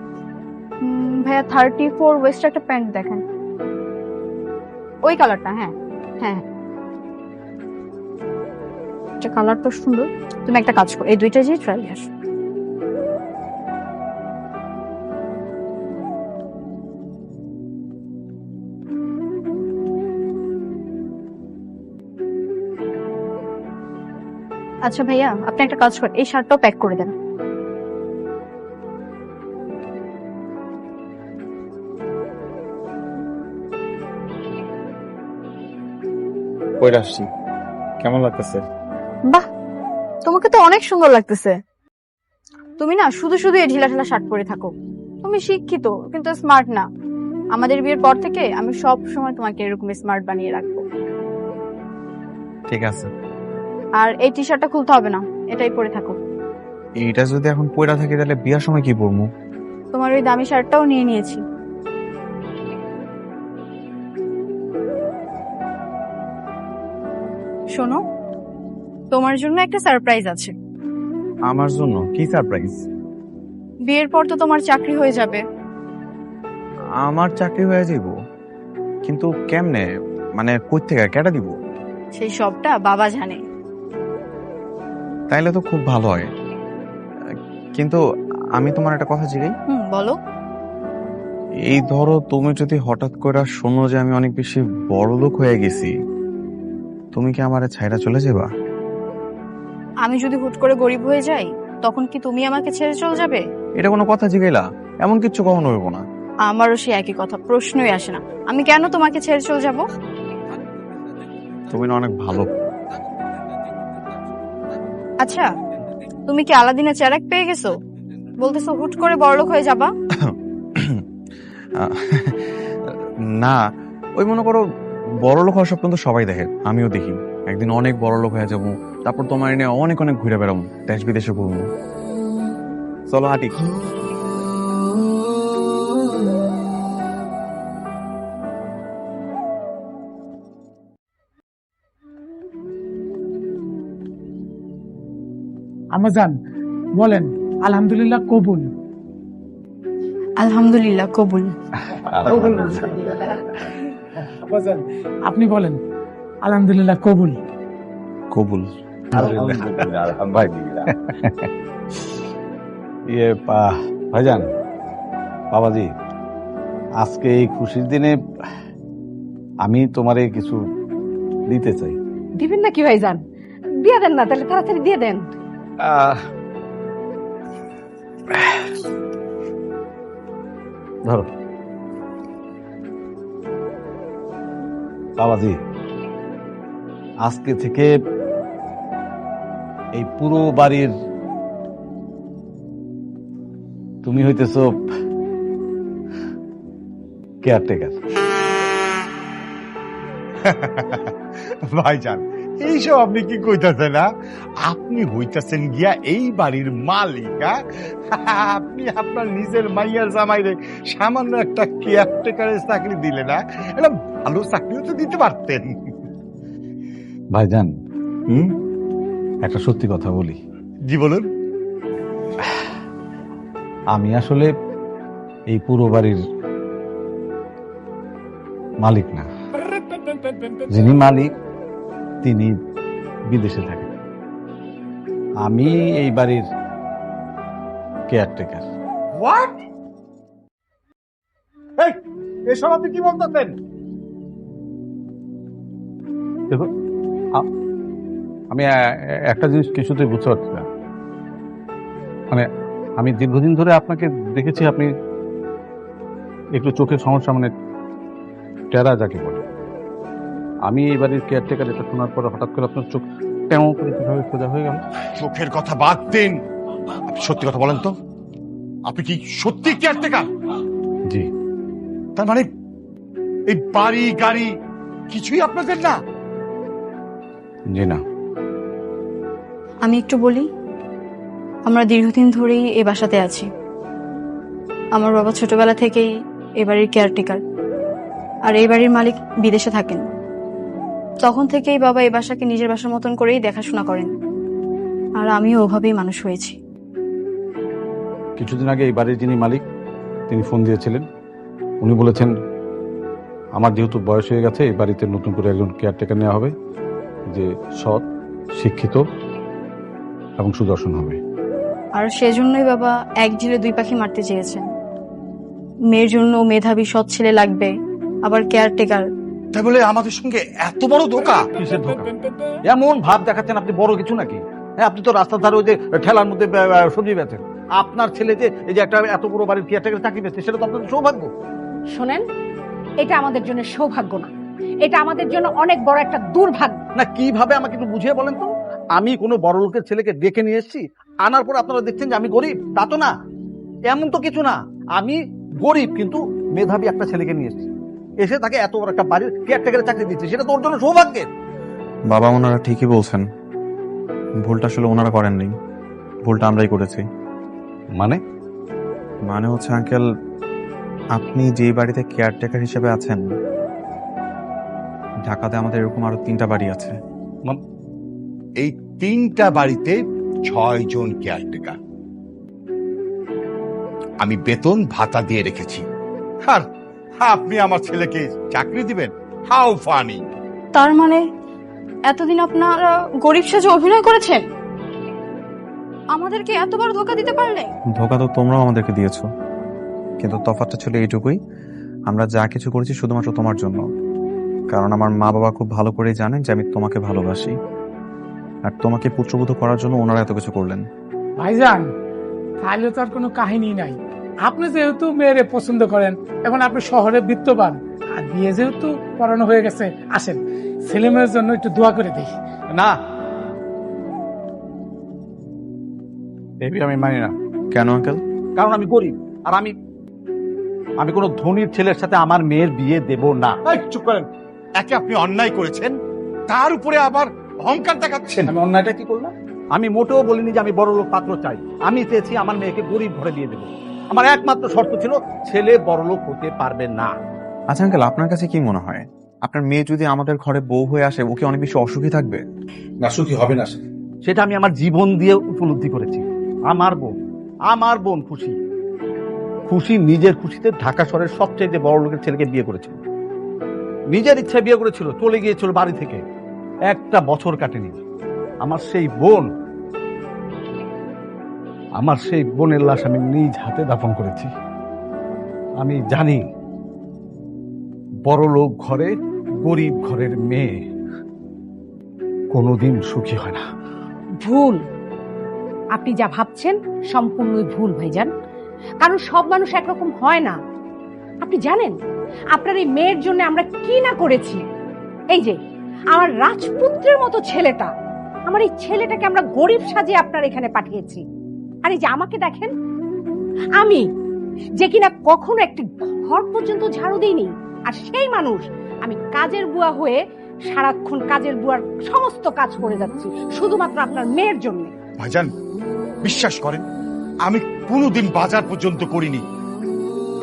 ভাইয়া 34 ওয়েস্ট একটা প্যান্ট দেখেন, ওই কালারটা। হ্যাঁ হ্যাঁ, এটা কালারটা সুন্দর। তুমি একটা কাজ করো, এই দুইটা যে ট্রাই আসো। আচ্ছা ভাইয়া, আপনি একটা কাজ করেন, এই শার্টটাও প্যাক করে দেন। কইরা আসছি, কেমন লাগতেছে? বাহ, তোমাকে তো অনেক সুন্দর লাগতেছে। তুমি না শুধু শুধু এই ঢিলা ঢালা শার্ট পরে থাকো। তুমি শিক্ষিত কিন্তু স্মার্ট না। আমাদের বিয়ের পর থেকে আমি সব সময় তোমাকে এরকম স্মার্ট বানিয়ে রাখবো। ঠিক আছে। আর এই টি শার্টটা খুলতে হবে না, এটাই পরে থাকো। এইটা যদি এখন পয়রা থাকে তাহলে বিয়ার সময় কি পরবো? তোমার ওই দামি শার্টটাও নিয়ে নিয়েছি। শোনো, তোমার জন্য একটা সারপ্রাইজ আছে। আমার জন্য কি সারপ্রাইজ? বিয়ের পর তো তোমার চাকরি হয়ে যাবে। আমার চাকরি হয়ে যাইব, কিন্তু কেমনে? মানে কই থেকে কেটে দিব? সেই সবটা বাবা জানে। তাইলে তো খুব ভালো হয়, কিন্তু আমি তোমার একটা কথা জিজ্ঞাই। বলো। এই ধরো তুমি যদি হঠাৎ করে শোনো যে আমি অনেক বেশি বড় লোক হয়ে গেছি, তুমি কি আমারে ছাইড়া চলে যাবা? আমি যদি হুট করে গরিব হয়ে যাই, তখন কি তুমি আমাকে ছেড়ে চলে যাবে? এটা কোনো কথা জিগাইলা? এমন কিচ্ছু কখনো হইব না। আমারও সে একই কথা, প্রশ্নই আসে না। আমি কেন তোমাকে ছেড়ে চলে যাব? তুমি না অনেক ভালো। আচ্ছা, তুমি কি আলাদিনের চেরাক পেয়ে গেছো? বলতেছো হুট করে বড়লোক হয়ে যাবা। না, ওই মনে করো বড় লোক হওয়ার স্বপ্ন তো সবাই দেখে, আমিও দেখি একদিন অনেক বড় লোক হয়ে যাবো, তারপর তোমার নিয়ে অনেক অনেক ঘুরে বেড়াবো, দেশ বিদেশে ঘুরবো। চলো হাঁটি। আমাজান বলেন আলহামদুলিল্লাহ কবুল। আলহামদুলিল্লাহ কবুল। আমাজান আপনি বলেন আলহামদুলিল্লাহ কবুল। কবুল। ভাইজান, বাবাজি, আজকে এই খুশির দিনে আমি তোমারে কিছু দিতে চাই। দিবেন না কি ভাইজান? দিয়ে দেন না, তাহলে তাড়াতাড়ি দিয়ে দেন। ধরো বাবাজি, আজকে থেকে এই পুরো বাড়ির তুমি হইতেছ কেয়ারটেকার। ভাইজান, এইসব আপনি কি কইতাছেন? আপনি হইতাছেন গিয়া এই বাড়ির মালিক। আপনি আপনার নিজের মাইয়ার জামাইরে সামান্য একটা কেয়ারটেকারের চাকরি দিলে না, এটা ভালো চাকরিও তো দিতে পারতেন। ভাইজান, একটা সত্যি কথা বলি। জি বলুন। আমি আসলে এই পুরো বাড়ির মালিক না। যিনি মালিক তিনি বিদেশে থাকেন, আমি এই বাড়ির কেয়ারটেকার। হোয়াট? এসব আপনি কি বলতেছেন? দেখো, আমি একটা জিনিস কিছুতেই বুঝতে পারছি না। মানে আমি দীর্ঘদিন ধরে আপনাকে দেখেছি, আপনি একটু চোখের সমস্যা, মানে টেরা যাকে বলে। আমি এই বাড়ির কেয়ারটেকার, এটা শোনার পরে হঠাৎ করে আপনার চোখ তেমন করে কিভাবে সোজা হয়ে গেল? চোখের কথা বাদ দিন, আপনি সত্যি কথা বলেন তো, আপনি কি সত্যি কেয়ারটেকার? জি। তার মানে এই বাড়ি গাড়ি কিছুই আপনাদের না? জি না। আমি একটু বলি, আমরা দীর্ঘদিন ধরেই এ বাসাতে আছি। আমার বাবা ছোটবেলা থেকেই এ বাড়ির কেয়ারটেকার, আর এই বাড়ির মালিক বিদেশে থাকেন। তখন থেকেই বাবা এই বাসাকে নিজের বাসার মতন করেই দেখাশোনা করেন, আর আমিও ওভাবেই মানুষ হয়েছি। কিছুদিন আগে এই বাড়ির যিনি মালিক, তিনি ফোন দিয়েছিলেন। উনি বলেছেন, আমার যেহেতু বয়স হয়ে গেছে, এই বাড়িতে নতুন করে একজন কেয়ারটেকার নেওয়া হবে, যে সৎ, শিক্ষিত এবং সুদর্শন হবে। আর সেজন্যই বাবা এক ঢিলে দুই পাখি মারতে চেয়েছেন। মেয়ের জন্য মেধাবী সৎ ছেলে লাগবে, আবার কেয়ারটেকার। তাই বলে আমাদের সঙ্গে এত বড় ধোঁকা? কিসের ধোঁকা? এমন ভাব দেখাচ্ছেন আপনি বড় কিছু নাকি? হ্যাঁ, আপনি তো রাস্তার ধারে ওই যে ঠেলার মধ্যে সবজি বেচেন। আপনার ছেলে যে এই যে একটা এত বড় বাড়ির কেয়ারটেকার চাকরি পেয়েছে, সেটা তো আপনাদের সৌভাগ্য। শোনেন, এটা আমাদের জন্য সৌভাগ্য না, এটা আমাদের জন্য অনেক বড় একটা দুর্ভাগ্য। না, কিভাবে আমাকে একটু বুঝিয়ে বলেন তো। আমি কোনো বড় লোকের ছেলেকে ডেকে নিয়ে এসেছি, আনার পর আপনারা দেখছেন যে আমি গরিব, তা তো না। এমন তো কিছু না, আমি গরিব কিন্তু মেধাবী একটা ছেলেকে নিয়ে এসেছি, এসে তাকে এত বড় একটা বাড়ির কেয়ারটেকারের চাকরি দিচ্ছে, সেটা তো ওর জন্য সৌভাগ্যের। বাবা, ওনারা ঠিকই বলছেন, ভুলটা আসলে ওনারা করেননি, ভুলটা আমরাই করেছি। মানে হচ্ছে আঙ্কেল, আপনি যে বাড়িতে কেয়ারটেকার হিসেবে আছেন, ঢাকাতে আমাদের এরকম আরো 3টা বাড়ি আছে। এই 3টা বাড়িতে 6 জন কেয়ারটেকার। আমি বেতন ভাতা দিয়ে রেখেছি, আর আপনি আমার ছেলেকে চাকরি দিবেন? How funny! তার মানে এতদিন আপনারা গরিব সাজে অভিনয় করেছেন, আমাদেরকে এত বড় ধোঁকা দিতে পারলে? ধোঁকা তো তোমরাও আমাদেরকে দিয়েছো, কিন্তু তফাৎটা ছিল এইটুকুই, আমরা যা কিছু করেছি শুধুমাত্র তোমার জন্য। কারণ আমার মা বাবা খুব ভালো করেই জানেন যে আমি তোমাকে ভালোবাসি, আর তোমাকে পুত্রবধূ করার জন্য ওনারা এত কিছু করলেন। ভাইজান, তাহলে তো আর কোনো কাহিনী নাই। আপনি যেহেতু মেয়েরে পছন্দ করেন, এখন আপনি শহরে বিত্তবান, আর বিয়ে যেহেতু পড়ানো হয়ে গেছে, আসেন ছেলে মেয়ের জন্য একটু দোয়া করে দিই। না, আমি মানি না। কেন আঙ্কেল? কারণ আমি গরিব, আর আমি কোনো ধনীর ছেলের সাথে আমার মেয়ের বিয়ে দেব না। এই, চুপ করেন। একে আপনি অন্যায় করেছেন, তার উপরে আবার অহংকার দেখাচ্ছেন। আমি অন্যায়টা কি করলাম? আমি মোটেও বলিনি যে আমি বড় লোক পাত্র চাই। আমি চেয়েছি আমার মেয়েকে গরিব ঘরে দিয়ে দেবো। আমার একমাত্র শর্ত ছিল, ছেলে বড় লোক হতে পারবে না। আচ্ছা আঙ্কেল, আপনার কাছে কি মনে হয়, আপনার মেয়ে যদি আমাদের ঘরে বউ হয়ে আসে, ওকে অনেক বেশি অসুখী থাকবে? না, সুখী হবে না সে। সেটা আমি আমার জীবন দিয়ে উপলব্ধি করেছি। আমার বোন খুশি নিজের খুশিতে ঢাকা শহরের সবচেয়ে বড় লোকের ছেলেকে বিয়ে করেছিল। নিজের ইচ্ছায় বিয়ে করেছিল, চলে গিয়েছিল বাড়ি থেকে, একটা বছর কাটেনি। আমার সেই বোনের লাশ আমি নিজ হাতে দাফন করেছি। আমি জানি বড় লোক ঘরে গরিব ঘরের মেয়ে কোনোদিন সুখী হয় না। ভুল, আপনি যা ভাবছেন সম্পূর্ণই ভুল ভাইজান। কারণ সব মানুষ একরকম হয় না। আপনি জানেন আপনার এই মেয়ের জন্য আমরা কি না করেছি? এই যে আমার রাজপুত্রের মতো ছেলেটা, আমার এই ছেলেটাকে আমরা গরিব সাজিয়ে আপনার এখানে পাঠিয়েছি। আর এই যে আমাকে দেখেন, আমি যে কিনা কখনো একটি ঘর পর্যন্ত ঝাড়ু দিইনি, আর সেই মানুষ আমি কাজের বুয়া হয়ে সারাক্ষণ কাজের বুয়ার সমস্ত কাজ করে যাচ্ছি শুধুমাত্র আপনার মেয়ের জন্য। ভাইজান, বিশ্বাস করেন, আমি কোনোদিন বাজার পর্যন্ত করিনি।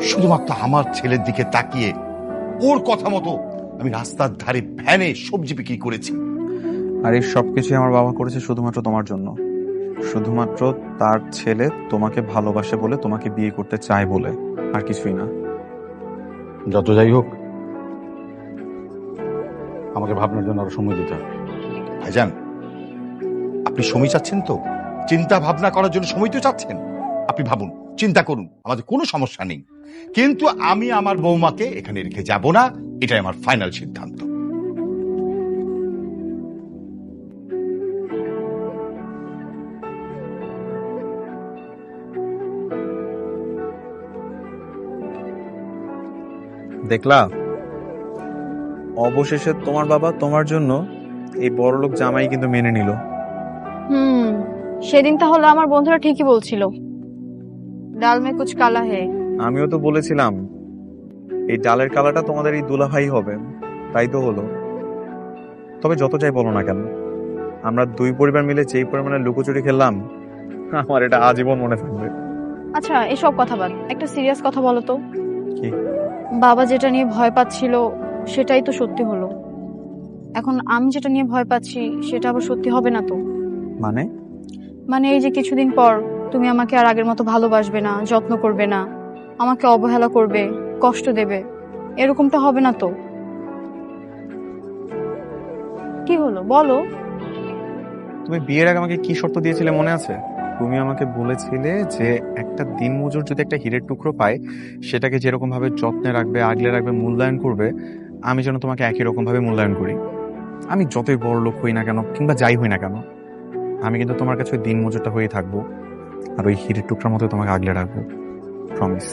শুধুমাত্র আমার ছেলের দিকে তাকিয়ে ওর কথা মতো আমি রাস্তার ধারে ভ্যানে সবজি বিক্রি করেছি। আর এই সবকিছু আমার বাবা করেছে শুধুমাত্র তোমার জন্য, শুধুমাত্র তার ছেলে তোমাকে ভালোবাসে বলে, তোমাকে বিয়ে করতে চায় বলে, আর কিছুই না। যত যাই হোক, আমাকে ভাবনার জন্য আরো সময় দিতে হবে। ভাইজান, আপনি সময় চাচ্ছেন তো? চিন্তা ভাবনা করার জন্য সময় তো চাচ্ছেন। আপনি ভাবুন, চিন্তা করুন, আমাদের কোনো সমস্যা নেই। কিন্তু আমি আমার বৌমাকে এখানে রেখে যাব না, এটাই আমার ফাইনাল সিদ্ধান্ত। দেখলা, অবশেষে তোমার বাবা তোমার জন্য এই বড়লোক জামাই কিন্তু মেনে নিল। সেদিন তাহলে আমার বন্ধুরা ঠিকই বলছিল, ডাল মে কুছ কালা হে। আমিও তো বলেছিলাম এই ডালের কালাটা তোমাদের এই দুলাভাই হবে, তাই তো হলো। তবে যত যাই বলো না কেন, আমরা দুই পরিবার মিলে যেই পরিমাণে লুকোচুরি খেললাম, আমার এটা আজীবন মনে থাকবে। আচ্ছা এসব কথা বাদ, একটা সিরিয়াস কথা বলো তো। কি? বাবা যেটা নিয়ে ভয় পাচ্ছিল সেটাই তো সত্যি হলো। এখন আমি যেটা নিয়ে ভয় পাচ্ছি সেটা আবার সত্যি হবে না তো? মানে এই যে কিছুদিন পর তুমি আমাকে আর আগের মতো ভালোবাসবে না, যত্ন করবে না, আমাকে অবহেলা করবে, কষ্ট দেবে, এরকমটা হবে না তো? কি হলো বলো? তুমি বিয়ের আগে আমাকে কি শর্ত দিয়েছিলে মনে আছে? তুমি আমাকে বলেছিলে যে একটা দিনমজুর যদি একটা হীরের টুকরো পায়, সেটাকে যেরকম ভাবে যত্নে রাখবে, আগলে রাখবে, মূল্যায়ন করবে, আমি যেন তোমাকে একই রকম ভাবে মূল্যায়ন করি। আমি যতই বড় লোক হই না কেন, কিংবা যাই হই না কেন, আমি কিন্তু তোমার কাছে ওই দিনমজুরটা হয়ে থাকবো, আর ওই হীরের টুকরার মতো তোমাকে আগলে রাখবো। প্রমিস।